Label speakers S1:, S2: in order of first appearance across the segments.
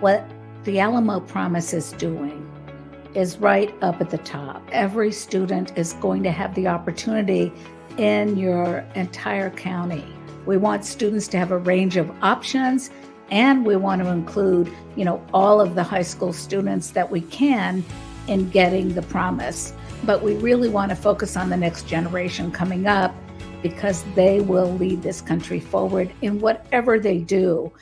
S1: What the Alamo Promise is doing is right up at the top. Every student is going to have the opportunity in your entire county. We want students to have a range of options, and we want to include, all of the high school students that we can in getting the promise. But we really want to focus on the next generation coming up because they will lead this country forward in whatever they do.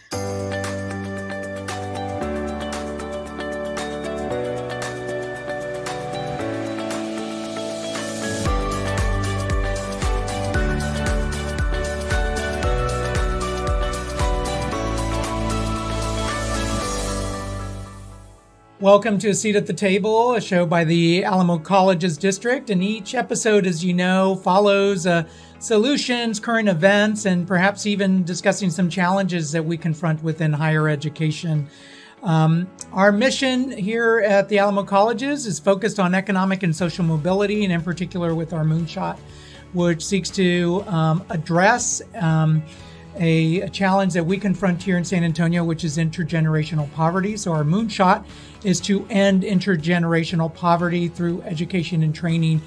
S2: Welcome to A Seat at the Table, a show by the Alamo Colleges District. And each episode, as you know, follows solutions, current events, and perhaps even discussing some challenges that we confront within higher education. Our mission here at the Alamo Colleges is focused on economic and social mobility, and in particular with our Moonshot, which seeks to address a challenge that we confront here in San Antonio, which is intergenerational poverty. So our moonshot is to end intergenerational poverty through education and training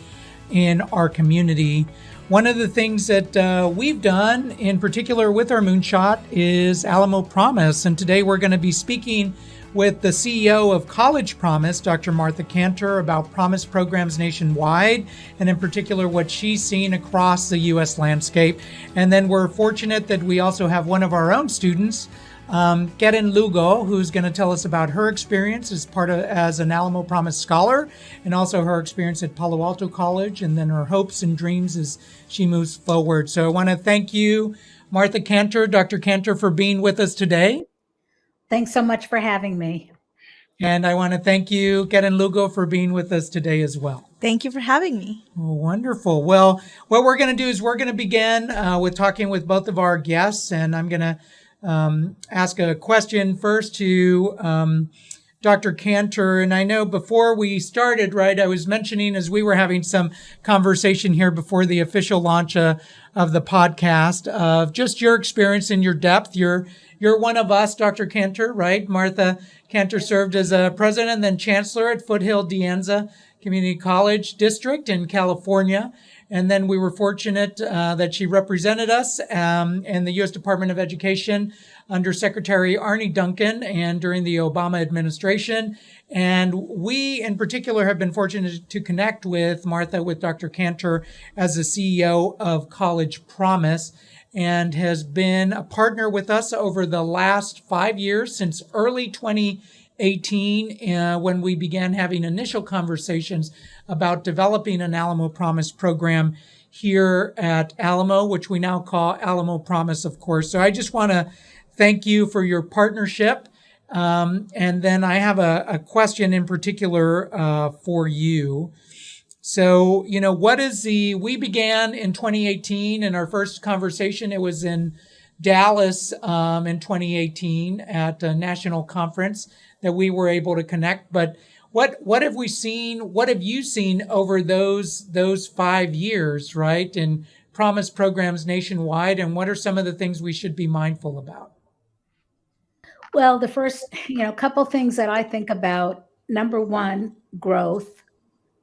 S2: in our community. One of the things that we've done in particular with our moonshot is Alamo Promise. And today we're going to be speaking with the CEO of College Promise, Dr. Martha Kanter, about Promise programs nationwide, and in particular what she's seen across the U.S. landscape. And then we're fortunate that we also have one of our own students, Keren Lugo, who's going to tell us about her experience as an Alamo Promise scholar, and also her experience at Palo Alto College, and then her hopes and dreams as she moves forward. So I want to thank you, Martha Kanter, Dr. Kanter, for being with us today.
S1: Thanks so much for having me.
S2: And I want to thank you, Keren Lugo, for being with us today as well.
S3: Thank you for having me.
S2: Oh, wonderful. Well, what we're going to do is we're going to begin with talking with both of our guests. And I'm going to ask a question first to Dr. Kanter. And I know before we started, right, I was mentioning as we were having some conversation here before the official launch of the podcast of just your experience and your depth. You're one of us, Dr. Kanter, right? Martha Kanter served as a president and then chancellor at Foothill De Anza Community College District in California. And then we were fortunate that she represented us in the U.S. Department of Education under Secretary Arne Duncan and during the Obama administration. And we in particular have been fortunate to connect with Martha, with Dr. Kanter as the CEO of College Promise, and has been a partner with us over the last 5 years, since early 2018, when we began having initial conversations about developing an Alamo Promise program here at Alamo, which we now call Alamo Promise, of course. So I just want to thank you for your partnership. And then I have a question in particular for you. So, we began in 2018 in our first conversation. It was in Dallas in 2018 at a national conference that we were able to connect. But what have we seen? What have you seen over those 5 years, right, in Promise programs nationwide? And what are some of the things we should be mindful about?
S1: Well, the first, couple things that I think about. Number one, growth.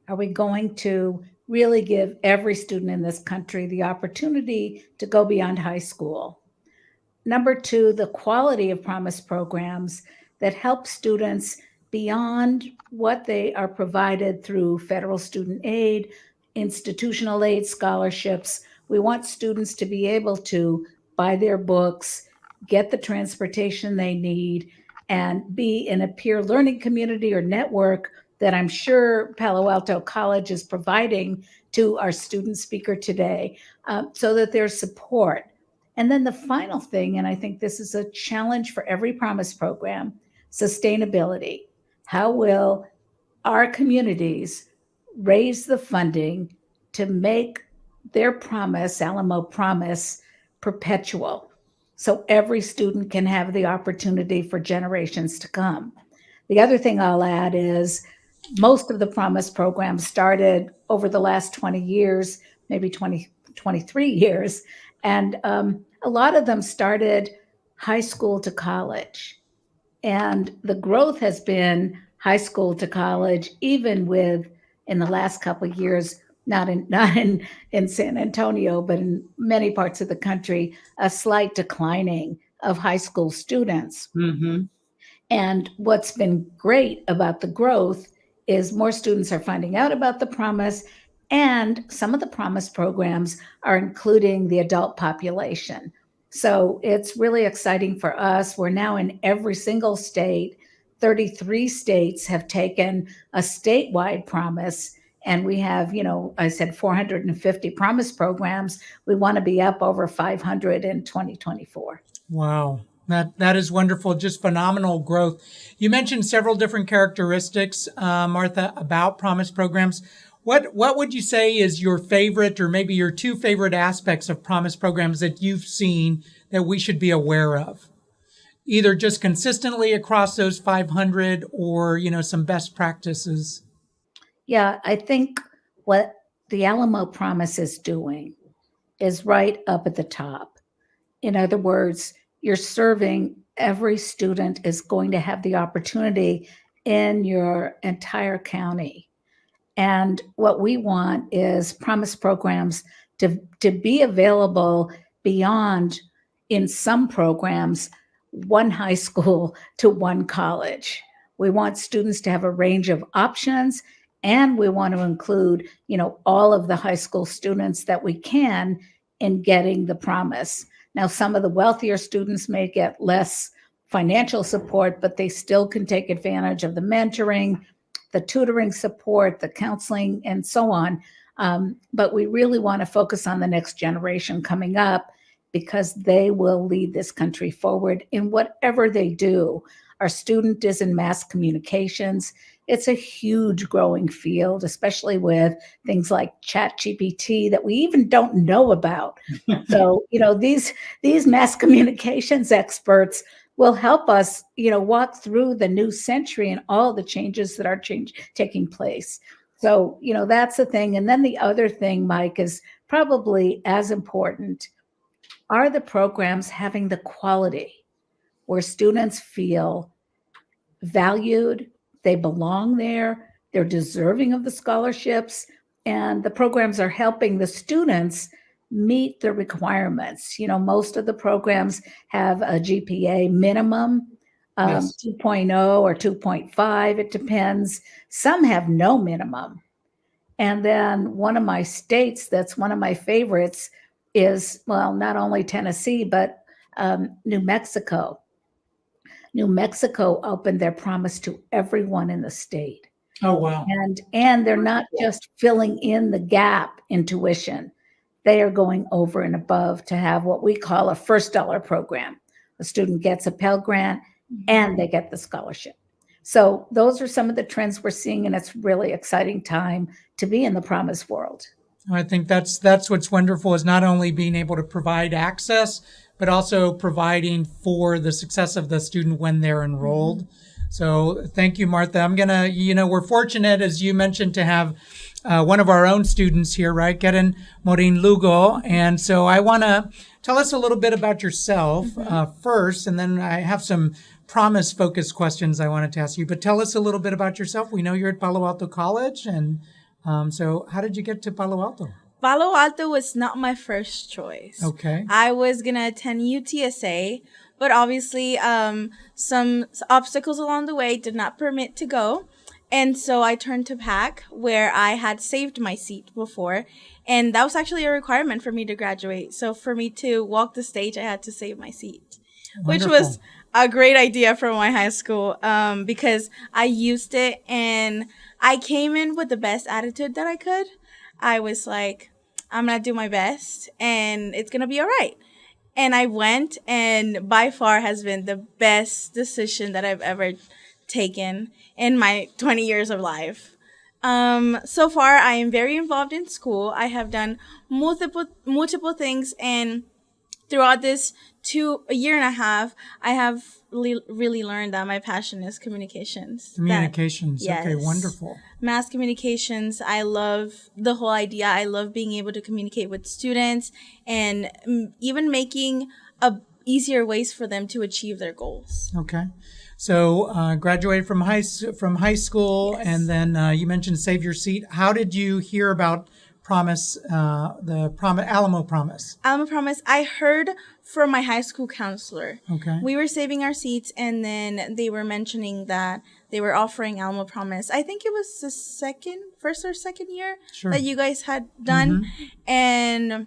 S1: Are we going to really give every student in this country the opportunity to go beyond high school? Number two, the quality of Promise programs that help students beyond what they are provided through federal student aid, institutional aid, scholarships. We want students to be able to buy their books, get the transportation they need, and be in a peer learning community or network that I'm sure Palo Alto College is providing to our student speaker today, so that there's support. And then the final thing, and I think this is a challenge for every Promise program, sustainability. How will our communities raise the funding to make their promise, Alamo Promise, perpetual, so every student can have the opportunity for generations to come? The other thing I'll add is most of the Promise programs started over the last 20 years, maybe 23 years. And a lot of them started high school to college. And the growth has been high school to college, even with in the last couple of years, not in San Antonio, but in many parts of the country, a slight declining of high school students.
S2: Mm-hmm.
S1: And what's been great about the growth is more students are finding out about the promise, and some of the promise programs are including the adult population. So it's really exciting for us. We're now in every single state. 33 states have taken a statewide promise. And we have, I said 450 promise programs. We want to be up over 500 in 2024.
S2: Wow. That is wonderful. Just phenomenal growth. You mentioned several different characteristics, Martha, about promise programs. What would you say is your favorite, or maybe your two favorite aspects of promise programs that you've seen that we should be aware of? Either just consistently across those 500, or some best practices.
S1: Yeah, I think what the Alamo Promise is doing is right up at the top. In other words, you're serving every student is going to have the opportunity in your entire county. And what we want is promise programs to be available beyond, in some programs, one high school to one college. We want students to have a range of options, and we want to include, all of the high school students that we can in getting the promise. Now, some of the wealthier students may get less financial support, but they still can take advantage of the mentoring, the tutoring support, the counseling, and so on. But we really want to focus on the next generation coming up, because they will lead this country forward in whatever they do. Our student is in mass communications. It's a huge growing field, especially with things like ChatGPT that we even don't know about. So, these mass communications experts will help us, walk through the new century and all the changes that are taking place. So, that's the thing. And then the other thing, Mike, is probably as important. Are the programs having the quality where students feel valued, they belong there, they're deserving of the scholarships, and the programs are helping the students meet the requirements? Most of the programs have a GPA minimum,
S2: Yes.
S1: 2.0 or 2.5, it depends. Some have no minimum. And then one of my states that's one of my favorites is, well, not only Tennessee, but New Mexico. New Mexico opened their promise to everyone in the state.
S2: Oh, wow.
S1: And they're not just filling in the gap in tuition. They are going over and above to have what we call a first dollar program. A student gets a Pell Grant and they get the scholarship. So those are some of the trends we're seeing, and it's really exciting time to be in the promise world.
S2: I think that's what's wonderful, is not only being able to provide access, but also providing for the success of the student when they're enrolled. Mm-hmm. So thank you, Martha. I'm going to, we're fortunate, as you mentioned, to have one of our own students here, right? Karen Morin Lugo. And so I want to tell us a little bit about yourself first, and then I have some promise focused questions I wanted to ask you. But tell us a little bit about yourself. We know you're at Palo Alto College, and so how did you get to Palo Alto?
S3: Palo Alto was not my first choice.
S2: Okay.
S3: I was going to attend UTSA, but obviously some obstacles along the way did not permit to go. And so I turned to PAC, where I had saved my seat before. And that was actually a requirement for me to graduate. So for me to walk the stage, I had to save my seat. Wonderful. Which was a great idea from my high school, because I used it and I came in with the best attitude that I could. I was like, I'm going to do my best and it's going to be all right. And I went, and by far has been the best decision that I've ever taken in my 20 years of life. So far, I am very involved in school. I have done multiple things, and throughout this a year and a half, I have really learned that my passion is communications.
S2: Communications.
S3: Yes.
S2: Okay, wonderful.
S3: Mass communications. I love the whole idea. I love being able to communicate with students and even making easier ways for them to achieve their goals.
S2: Okay. So graduated from high school,
S3: Yes.
S2: and then you mentioned Save Your Seat. How did you hear about Promise, Alamo Promise?
S3: Alma Promise, I heard from my high school counselor.
S2: Okay.
S3: We were saving our seats, and then they were mentioning that they were offering Alma Promise. I think it was the first or second year
S2: Sure.
S3: that you guys had done. And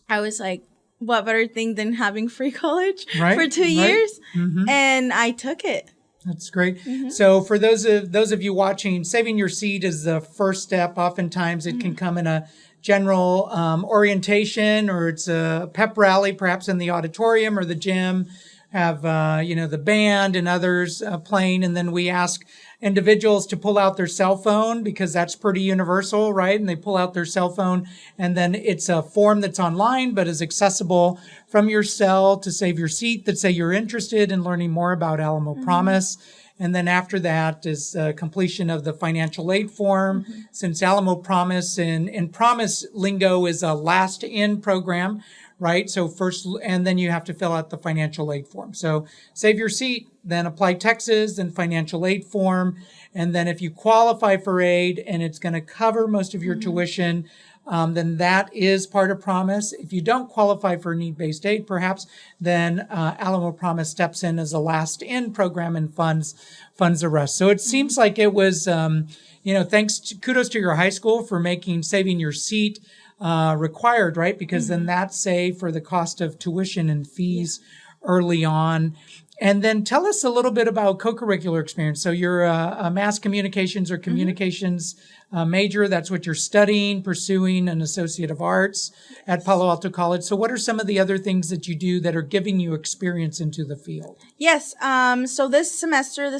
S3: I was like, what better thing than having free college for 2 years? And I took it.
S2: That's great. So for those of you watching, saving your seat is the first step. Oftentimes it can come in a general orientation, or it's a pep rally, perhaps in the auditorium or the gym, have the band and others playing, and then we ask individuals to pull out their cell phone, because that's pretty universal, right? And they pull out their cell phone, and then it's a form that's online but is accessible from your cell to save your seat, that say you're interested in learning more about Alamo Promise. And then after that is completion of the financial aid form. Since Alamo Promise in Promise lingo is a last in program, right? So first, and then you have to fill out the financial aid form. So save your seat, then apply Texas, then financial aid form. And then if you qualify for aid and it's going to cover most of your tuition, then that is part of Promise. If you don't qualify for need-based aid, perhaps, then Alamo Promise steps in as a last-in program and funds the rest. So it seems like it was, kudos to your high school for making saving your seat required, right? Because then that's saved for the cost of tuition and fees early on. And then tell us a little bit about co-curricular experience. So you're a mass communications or communications major. That's what you're studying, pursuing an Associate of Arts at Palo Alto College. So what are some of the other things that you do that are giving you experience into the field?
S3: Yes. So this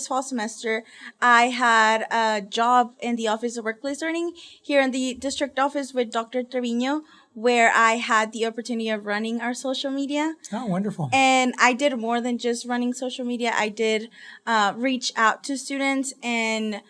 S3: fall semester, I had a job in the Office of Workplace Learning here in the district office with Dr. Trevino, where I had the opportunity of running our social media.
S2: Oh, wonderful.
S3: And I did more than just running social media. I did reach out to students and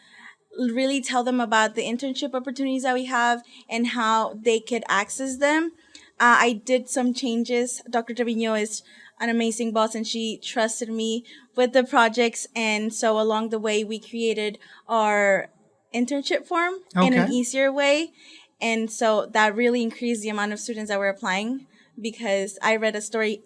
S3: really tell them about the internship opportunities that we have and how they could access them. I did some changes. Dr. Trevino is an amazing boss, and she trusted me with the projects. And so along the way, we created our internship form in an easier way. And so that really increased the amount of students that were applying, because I read a story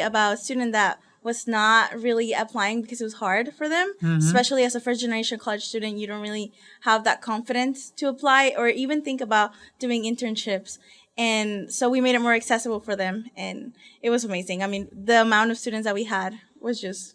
S3: about a student that was not really applying because it was hard for them, especially as a first generation college student. You don't really have that confidence to apply or even think about doing internships. And so we made it more accessible for them, and it was amazing. I mean, the amount of students that we had was just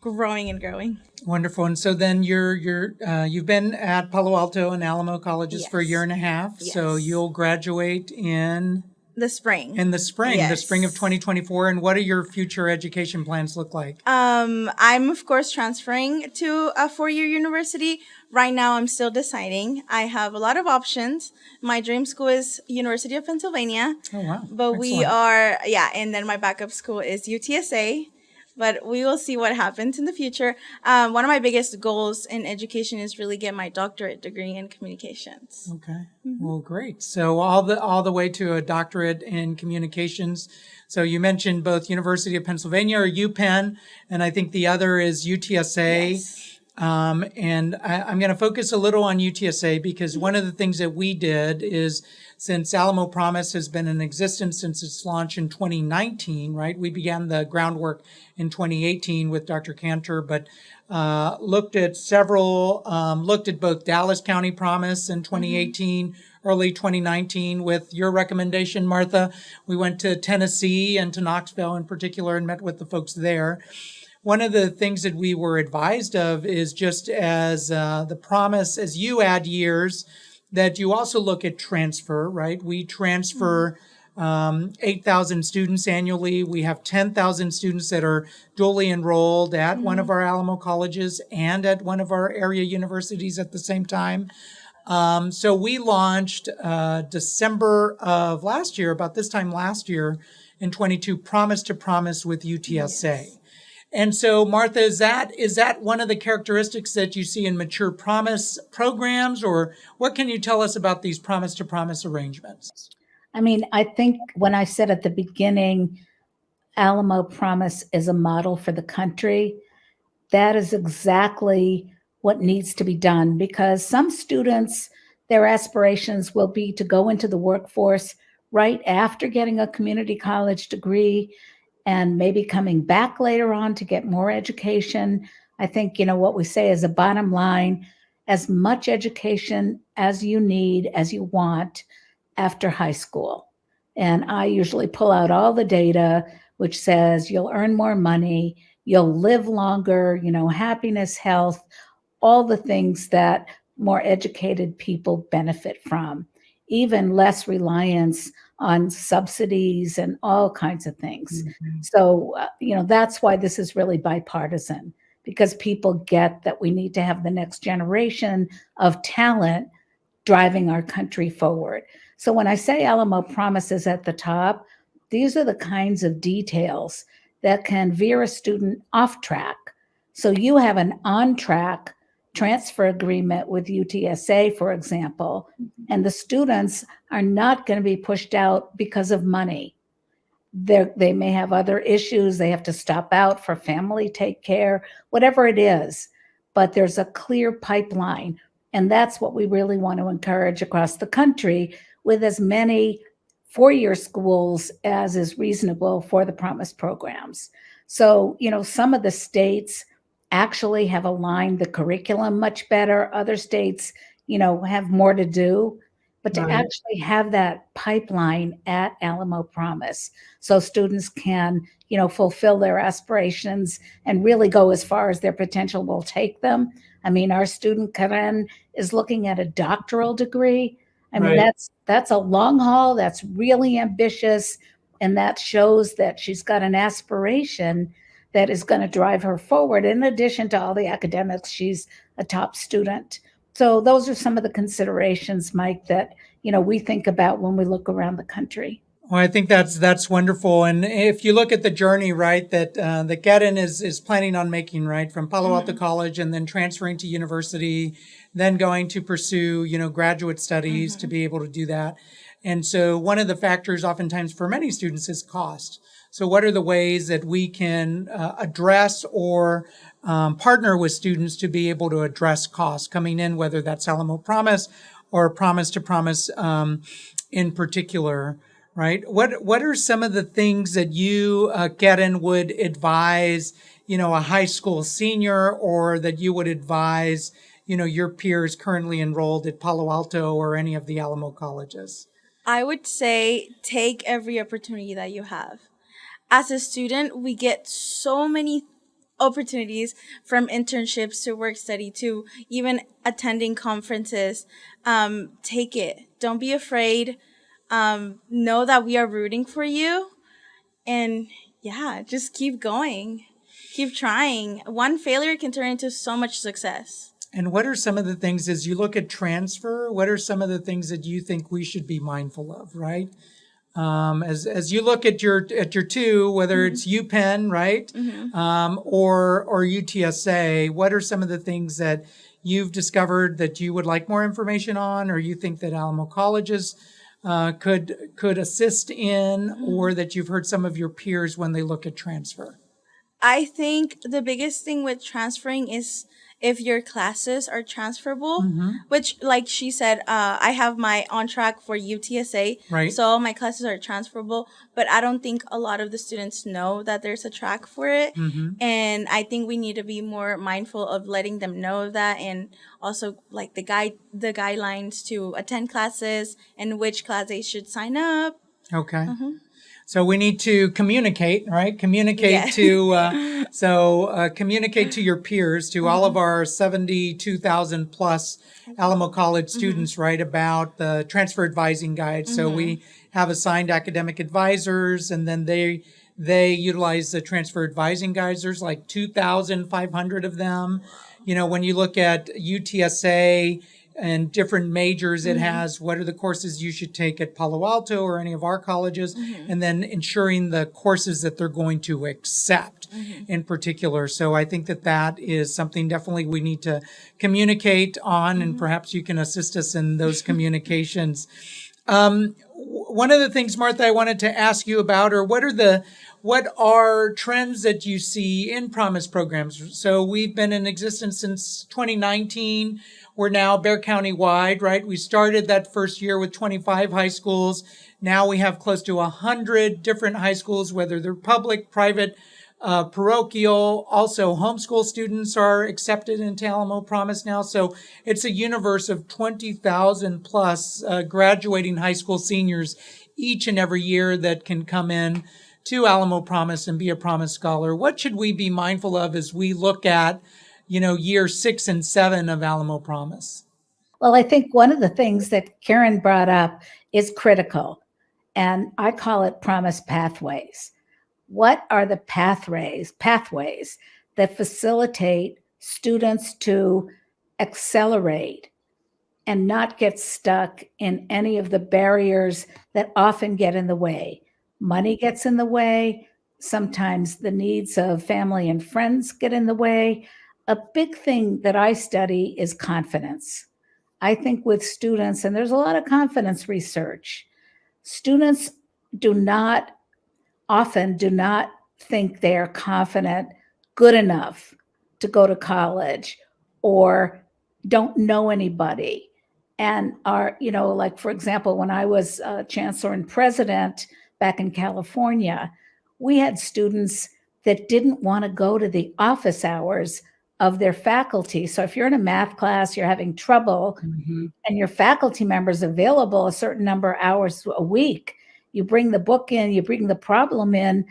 S3: growing and growing.
S2: Wonderful. And so then you've been at Palo Alto and Alamo colleges for a year and a half.
S3: Yes.
S2: So you'll graduate in
S3: the spring.
S2: the spring of 2024. And what do your future education plans look like?
S3: I'm of course transferring to a 4-year university. Right now, I'm still deciding. I have a lot of options. My dream school is University of Pennsylvania.
S2: Oh, wow.
S3: But we are, and then my backup school is UTSA. But we will see what happens in the future. One of my biggest goals in education is really get my doctorate degree in communications.
S2: Okay. Well, great. So all the way to a doctorate in communications. So you mentioned both University of Pennsylvania or UPenn, and I think the other is UTSA.
S3: Yes.
S2: And I'm going to focus a little on UTSA, because one of the things that we did is, since Alamo Promise has been in existence since its launch in 2019, right? We began the groundwork in 2018 with Dr. Kanter, but looked at both Dallas County Promise in 2018, early 2019 with your recommendation, Martha. We went to Tennessee and to Knoxville in particular and met with the folks there. One of the things that we were advised of is, just as the Promise, as you add years, that you also look at transfer, right? We transfer 8,000 students annually. We have 10,000 students that are dually enrolled at one of our Alamo colleges and at one of our area universities at the same time. So we launched December of last year, about this time last year in 22, Promise to Promise with UTSA. Yes. And so, Martha, is that one of the characteristics that you see in mature Promise programs, or what can you tell us about these Promise to Promise arrangements?
S1: I mean, I think when I said at the beginning, Alamo Promise is a model for the country, that is exactly what needs to be done, because some students, their aspirations will be to go into the workforce right after getting a community college degree and maybe coming back later on to get more education. I think, what we say is a bottom line, as much education as you need, as you want after high school. And I usually pull out all the data which says you'll earn more money, you'll live longer, happiness, health, all the things that more educated people benefit from, even less reliance on subsidies and all kinds of things.
S2: Mhm.
S1: So, that's why this is really bipartisan, because people get that we need to have the next generation of talent driving our country forward. So when I say Alamo promises at the top, these are the kinds of details that can veer a student off track. So you have an on track transfer agreement with UTSA, for example, and the students are not going to be pushed out because of money. They may have other issues. They have to stop out for family take care, whatever it is. But there's a clear pipeline. And that's what we really want to encourage across the country, with as many four-year schools as is reasonable for the Promise programs. So, some of the states actually have aligned the curriculum much better. Other states, have more to do. But to
S2: Right.
S1: actually have that pipeline at Alamo Promise, so students can, fulfill their aspirations and really go as far as their potential will take them. I mean, our student Karen is looking at a doctoral degree. I mean,
S2: Right.
S1: that's a long haul. That's really ambitious, and that shows that she's got an aspiration that is going to drive her forward. In addition to all the academics, she's a top student. So those are some of the considerations, Mike, that we think about when we look around the country.
S2: Well, I think that's wonderful. And if you look at the journey, right, that Gedden is planning on making, right, from Palo Alto
S3: Mm-hmm.
S2: College and then transferring to university, then going to pursue, graduate studies to
S3: Mm-hmm.
S2: be able to do that. And so one of the factors oftentimes for many students is cost. So what are the ways that we can address or partner with students to be able to address costs coming in, whether that's Alamo Promise or Promise to Promise in particular? Right. What are some of the things that you, Karen, would advise, a high school senior, or that you would advise, your peers currently enrolled at Palo Alto or any of the Alamo colleges?
S3: I would say take every opportunity that you have. As a student, we get so many opportunities, from internships to work study to even attending conferences. Take it. Don't be afraid. Know that we are rooting for you. And yeah, just keep going. Keep trying. One failure can turn into so much success.
S2: And what are some of the things, as you look at transfer, what are some of the things that you think we should be mindful of, right? As you look at your two, whether it's UPenn, right, or UTSA, what are some of the things that you've discovered that you would like more information on, or you think that Alamo colleges could assist in, or that you've heard some of your peers when they look at transfer?
S3: I think the biggest thing with transferring is if your classes are transferable, which, like she said, I have my on track for UTSA,
S2: Right.
S3: so my classes are transferable, but I don't think a lot of the students know that there's a track for it. And I think we need to be more mindful of letting them know that, and also like the guidelines to attend classes and which class they should sign up.
S2: Okay. So we need to communicate, right? Communicate
S3: Yeah.
S2: to communicate to your peers, to all of our 72,000 plus Alamo College students, right, about the transfer advising guide. So we have assigned academic advisors, and then they utilize the transfer advising guides. There's like 2,500 of them. When you look at UTSA and different majors, it has what are the courses you should take at Palo Alto or any of our colleges, and then ensuring the courses that they're going to accept in particular. So I think that is something definitely we need to communicate on, and perhaps you can assist us in those communications. one of the things, Martha, I wanted to ask you about, or what are trends that you see in Promise programs? So we've been in existence since 2019. We're now Bexar County wide, right? We started that first year with 25 high schools. Now we have close to 100 different high schools, whether they're public, private, parochial. Also, homeschool students are accepted into Alamo Promise now. So it's a universe of 20,000 plus graduating high school seniors each and every year that can come in to Alamo Promise and be a Promise Scholar. What should we be mindful of as we look at, year 6 and 7 of Alamo Promise?
S1: Well, I think one of the things that Karen brought up is critical, and I call it Promise Pathways. What are the pathways that facilitate students to accelerate and not get stuck in any of the barriers that often get in the way? Money gets in the way. Sometimes the needs of family and friends get in the way. A big thing that I study is confidence. I think with students, and there's a lot of confidence research, students often do not think they are confident, good enough to go to college, or don't know anybody. And are, like, for example, when I was chancellor and president back in California, we had students that didn't want to go to the office hours of their faculty. So if you're in a math class, you're having trouble, and your faculty member's available a certain number of hours a week, you bring the book in, you bring the problem in,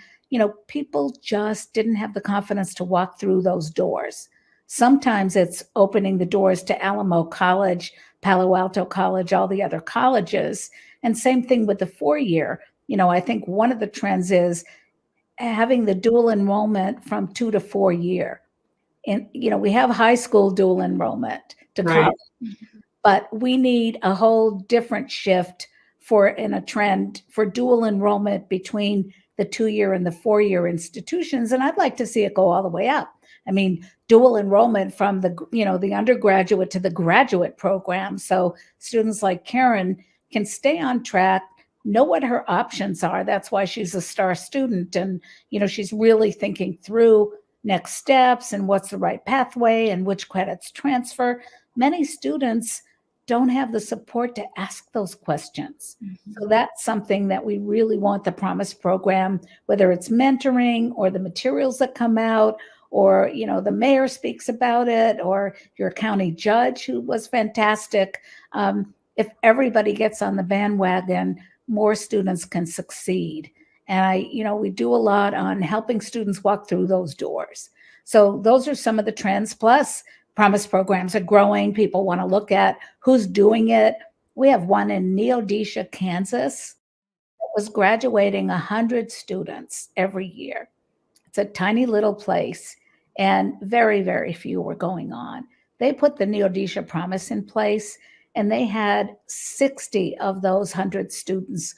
S1: people just didn't have the confidence to walk through those doors. Sometimes it's opening the doors to Alamo College, Palo Alto College, all the other colleges. And same thing with the 4-year. I think one of the trends is having the dual enrollment from 2 to 4 year. And, we have high school dual enrollment to college, but we need a whole different shift in a trend for dual enrollment between the 2-year and the 4-year institutions. And I'd like to see it go all the way up. I mean, dual enrollment from the undergraduate to the graduate program. So students like Karen can stay on track, know what her options are. That's why she's a star student. And, she's really thinking through next steps and what's the right pathway and which credits transfer. Many students don't have the support to ask those questions. So that's something that we really want the Promise program, whether it's mentoring or the materials that come out, or, the mayor speaks about it, or your county judge, who was fantastic. If everybody gets on the bandwagon, more students can succeed. And we do a lot on helping students walk through those doors. So those are some of the trends. Plus, Promise programs are growing. People want to look at who's doing it. We have one in Neodesha, Kansas, that was graduating 100 students every year. It's a tiny little place, and very, very few were going on. They put the Neodesha Promise in place, and they had 60 of those 100 students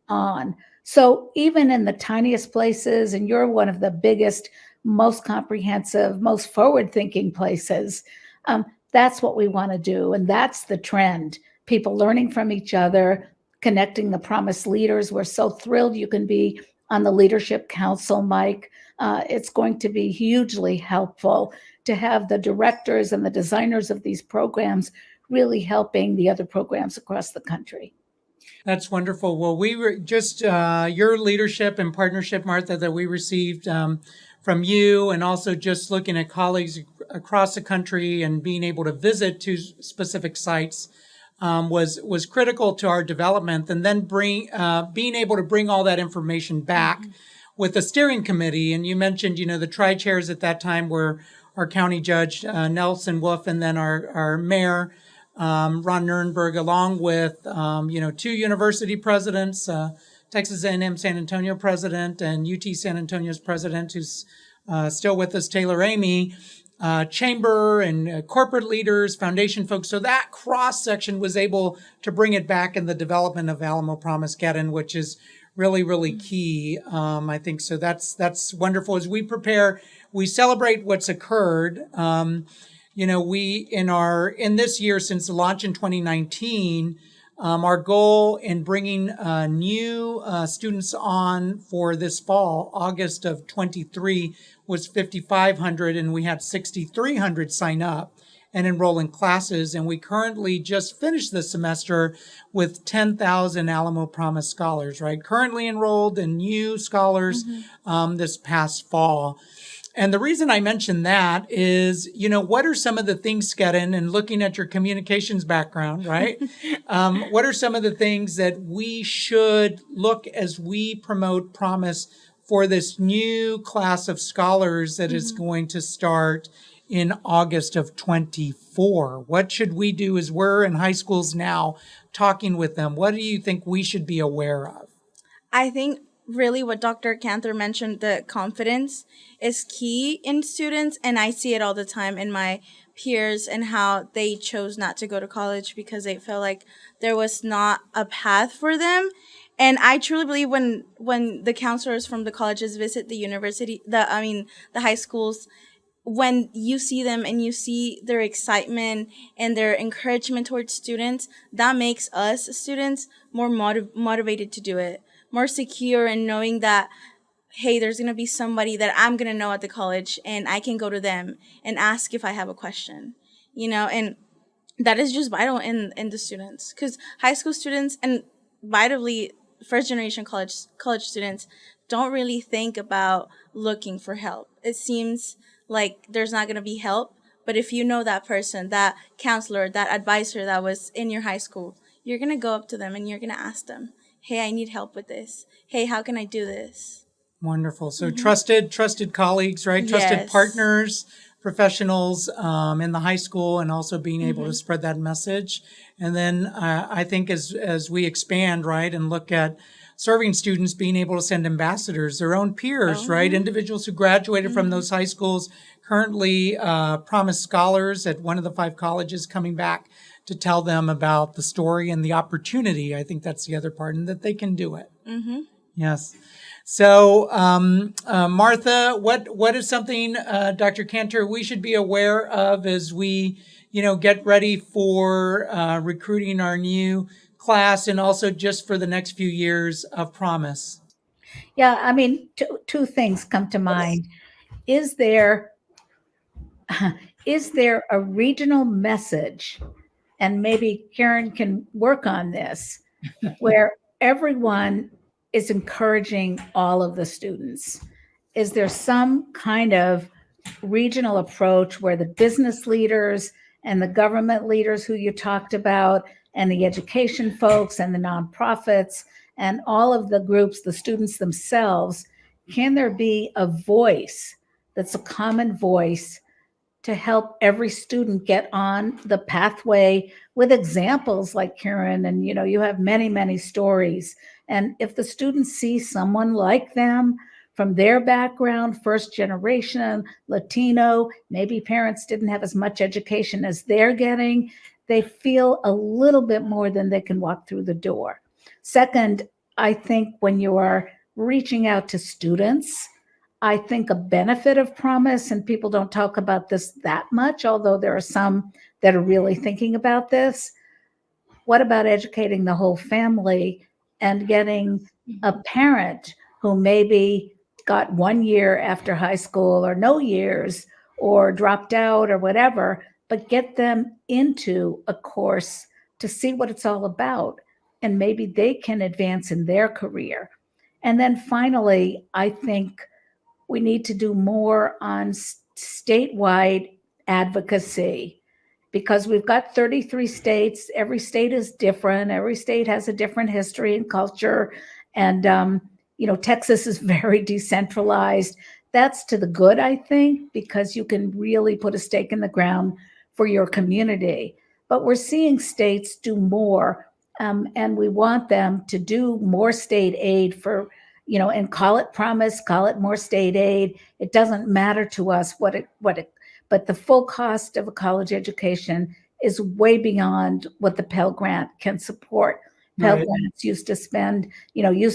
S1: on. So even in the tiniest places, and you're one of the biggest, most comprehensive, most forward-thinking places, that's what we want to do. And that's the trend. People learning from each other, connecting the Promise leaders. We're so thrilled you can be on the Leadership Council, Mike. It's going to be hugely helpful to have the directors and the designers of these programs really helping the other programs across the country.
S2: That's wonderful. Well, we were just your leadership and partnership, Martha, that we received from you, and also just looking at colleagues across the country and being able to visit two specific sites was critical to our development. And then being able to bring all that information back with the steering committee. And you mentioned, the tri-chairs at that time were our county judge, Nelson Wolf, and then our mayor, Ron Nirenberg, along with, 2 university presidents, Texas A&M San Antonio president and UT San Antonio's president, who's still with us, Taylor Amy, chamber and corporate leaders, foundation folks. So that cross section was able to bring it back in the development of Alamo Promise Kettyn, which is really, really key. I think so. That's wonderful. As we prepare, we celebrate what's occurred. We in this year, since the launch in 2019, Our goal in bringing new students on for this fall, August of 23, was 5,500, and we had 6,300 sign up and enroll in classes. And we currently just finished the semester with 10,000 Alamo Promise scholars, right? Currently enrolled and new scholars this past fall. And the reason I mention that is, what are some of the things, Skedden, and looking at your communications background, right? What are some of the things that we should look as we promote Promise for this new class of scholars that is going to start in August of 24? What should we do as we're in high schools now talking with them? What do you think we should be aware of?
S3: I think really what Dr. Kanter mentioned, the confidence is key in students, and I see it all the time in my peers and how they chose not to go to college because they felt like there was not a path for them. And I truly believe when the counselors from the colleges visit the the high schools, when you see them and you see their excitement and their encouragement towards students, that makes us students more motivated to do it, more secure in knowing that, hey, there's going to be somebody that I'm going to know at the college and I can go to them and ask if I have a question, and that is just vital in the students, because high school students and vitally first generation college students don't really think about looking for help. It seems like there's not going to be help, but if you know that person, that counselor, that advisor that was in your high school, you're going to go up to them and you're going to ask them, hey, I need help with this. Hey, how can I do this?
S2: Wonderful. So trusted colleagues, right? Trusted
S3: Yes.
S2: partners, professionals in the high school, and also being able to spread that message. And then I think as we expand, right, and look at serving students, being able to send ambassadors, their own peers, right? Individuals who graduated from those high schools, currently Promise scholars at one of the 5 colleges, coming back to tell them about the story and the opportunity. I think that's the other part, and that they can do it. Yes. So, Martha, what is something, Dr. Kanter, we should be aware of as we, get ready for recruiting our new class, and also just for the next few years of Promise?
S1: Yeah, I mean, two things come to mind. Is there is there a regional message, and maybe Karen can work on this, where everyone is encouraging all of the students? Is there some kind of regional approach where the business leaders and the government leaders who you talked about, and the education folks and the nonprofits and all of the groups, the students themselves, can there be a voice that's a common voice to help every student get on the pathway, with examples like Karen? And you have many, many stories. And if the students see someone like them from their background, first generation Latino, maybe parents didn't have as much education as they're getting, they feel a little bit more than they can walk through the door. Second, I think when you are reaching out to students, I think a benefit of Promise, and people don't talk about this that much, although there are some that are really thinking about this. What about educating the whole family and getting a parent who maybe got 1 year after high school, or no years, or dropped out or whatever, but get them into a course to see what it's all about, and maybe they can advance in their career. And then finally, I think we need to do more on statewide advocacy, because we've got 33 states. Every state is different. Every state has a different history and culture. And, Texas is very decentralized. That's to the good, I think, because you can really put a stake in the ground for your community. But we're seeing states do more, and we want them to do more state aid for, and call it Promise, call it more state aid. It doesn't matter to us but the full cost of a college education is way beyond what the Pell Grant can support. Pell
S2: Right.
S1: Grants used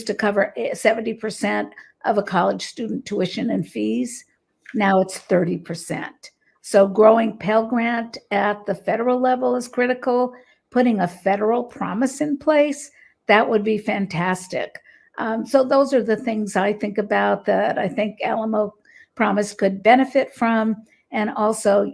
S1: to cover 70% of a college student tuition and fees. Now it's 30%. So growing Pell Grant at the federal level is critical. putting a federal promise in place, that would be fantastic. So those are the things I think about that I think Alamo Promise could benefit from. And also,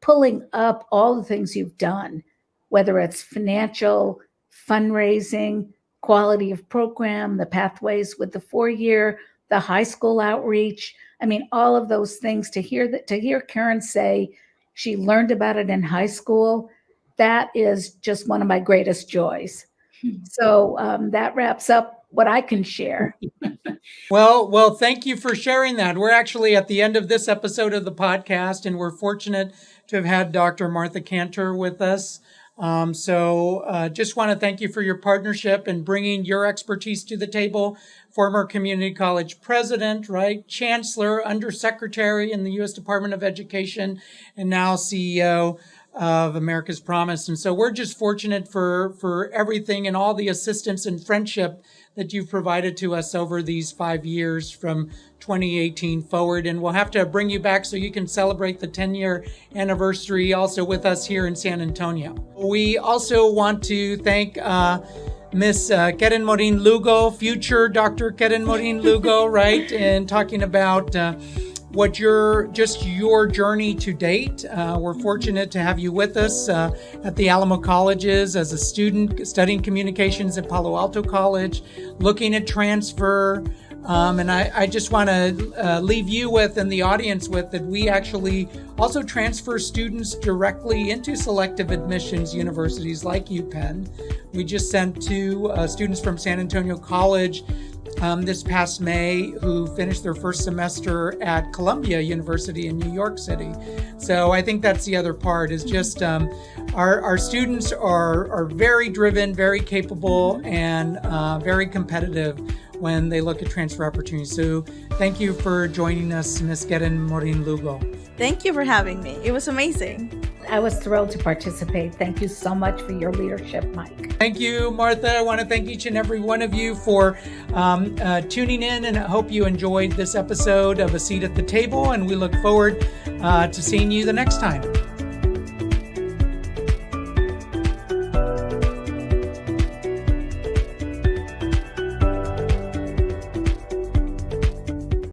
S1: pulling up all the things you've done, whether it's financial, fundraising, quality of program, the pathways with the 4-year, the high school outreach. I mean, all of those things to hear Karen say she learned about it in high school, that is just one of my greatest joys. So that wraps up what I can share.
S2: Well, thank you for sharing that. We're actually at the end of this episode of the podcast, and we're fortunate to have had Dr. Martha Kanter with us. So just want to thank you for your partnership and bringing your expertise to the table. Former community college president, right? Chancellor, undersecretary in the U.S. Department of Education, and now CEO of America's Promise. And so we're just fortunate for everything and all the assistance and friendship that you've provided to us over these 5 years from 2018 forward. And we'll have to bring you back so you can celebrate the 10-year anniversary also with us here in San Antonio. We also want to thank Miss Keren Morin Lugo, future Dr. Keren Morin Lugo, right? And talking about what your journey to date. We're fortunate to have you with us at the Alamo Colleges as a student studying communications at Palo Alto College, looking at transfer. And I just want to leave you with and the audience with that we actually also transfer students directly into selective admissions universities like UPenn. We just sent 2 students from San Antonio College this past May who finished their first semester at Columbia University in New York City. So I think that's the other part is just our students are very driven, very capable, and very competitive when they look at transfer opportunities. So thank you for joining us, Ms. Keren Morin Lugo.
S3: Thank you for having me. It was amazing.
S1: I was thrilled to participate. Thank you so much for your leadership, Mike.
S2: Thank you, Martha. I want to thank each and every one of you for tuning in, and I hope you enjoyed this episode of A Seat at the Table, and we look forward to seeing you the next time.